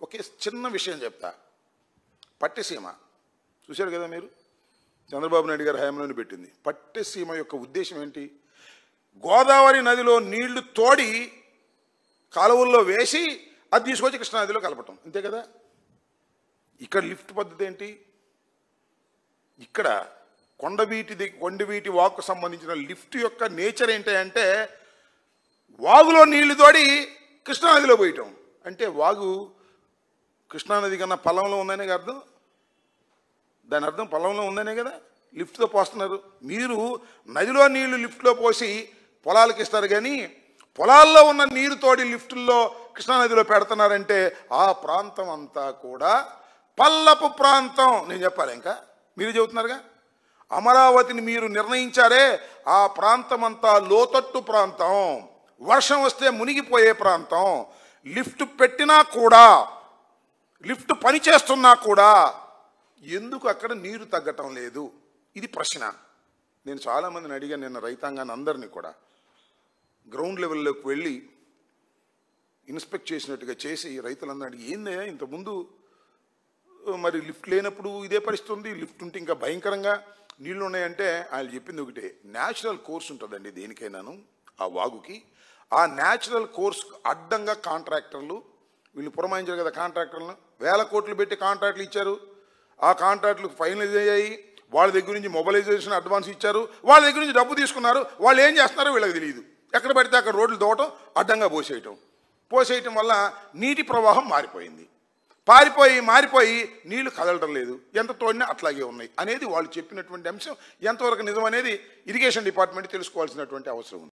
ఒకే చిన్న విషయం చెప్తా. పట్టిసీమ చూశారు కదా మీరు, చంద్రబాబు నాయుడు గారి హయాంలోనే పెట్టింది. పట్టిసీమ యొక్క ఉద్దేశం ఏంటి? గోదావరి నదిలో నీళ్లు తోడి కాలువల్లో వేసి అది తీసుకొచ్చి కృష్ణానదిలో కలపటం, అంతే కదా. ఇక్కడ లిఫ్ట్ పద్ధతి ఏంటి? ఇక్కడ కొండవీటి వాక్కు సంబంధించిన లిఫ్ట్ యొక్క నేచర్ ఏంటంటే వాగులో నీళ్లు తోడి కృష్ణానదిలో పోయటం. అంటే వాగు కృష్ణానది కన్నా పొలంలో ఉందనే అర్థం. దాని అర్థం పొలంలో ఉందనే కదా లిఫ్ట్తో పోస్తున్నారు. మీరు నదిలో నీళ్లు లిఫ్ట్లో పోసి పొలాలకు ఇస్తారు, కానీ పొలాల్లో ఉన్న నీరు తోడి లిఫ్టుల్లో కృష్ణానదిలో పెడుతున్నారంటే ఆ ప్రాంతం అంతా కూడా పల్లపు ప్రాంతం. నేను చెప్పాలి, ఇంకా మీరు చెబుతున్నారుగా. అమరావతిని మీరు నిర్ణయించారే, ఆ ప్రాంతం అంతా లోతట్టు ప్రాంతం, వర్షం వస్తే మునిగిపోయే ప్రాంతం. లిఫ్ట్ పెట్టినా కూడా, లిఫ్ట్ పనిచేస్తున్నా కూడా ఎందుకు అక్కడ నీరు తగ్గటం లేదు? ఇది ప్రశ్న. నేను చాలామందిని అడిగాను నిన్న, రైతాంగాన్ని అందరినీ కూడా. గ్రౌండ్ లెవెల్లోకి వెళ్ళి ఇన్స్పెక్ట్ చేసినట్టుగా చేసి రైతులందరూ అడిగి, ఏందయ్యా ఇంతకుముందు మరి లిఫ్ట్ లేనప్పుడు ఇదే పరిస్థితి ఉంది, లిఫ్ట్ ఉంటే ఇంకా భయంకరంగా నీళ్లు ఉన్నాయంటే ఆయన చెప్పింది ఒకటే, న్యాచురల్ కోర్స్ ఉంటుందండి దేనికైనాను. ఆ వాగుకి ఆ న్యాచురల్ కోర్స్ అడ్డంగా కాంట్రాక్టర్లు వీళ్ళు పురమాయించారు కదా, కాంట్రాక్టర్లను వేల కోట్లు పెట్టి కాంట్రాక్టులు ఇచ్చారు. ఆ కాంట్రాక్టులు ఫైనలైజ్ అయ్యాయి. వాళ్ళ దగ్గర నుంచి మొబిలైజేషన్ అడ్వాన్స్ ఇచ్చారు, వాళ్ళ దగ్గర నుంచి డబ్బు తీసుకున్నారు. వాళ్ళు ఏం చేస్తున్నారో వీళ్ళకి తెలియదు. ఎక్కడ పడితే అక్కడ రోడ్లు దోవటం, అడ్డంగా పోసేయటం వల్ల నీటి ప్రవాహం మారిపోయి నీళ్లు కదలటం లేదు. ఎంత తోడినా అట్లాగే ఉన్నాయి అనేది వాళ్ళు చెప్పినటువంటి అంశం ఎంతవరకు నిజం అనేది ఇరిగేషన్ డిపార్ట్మెంట్ తెలుసుకోవాల్సినటువంటి అవసరం ఉంది.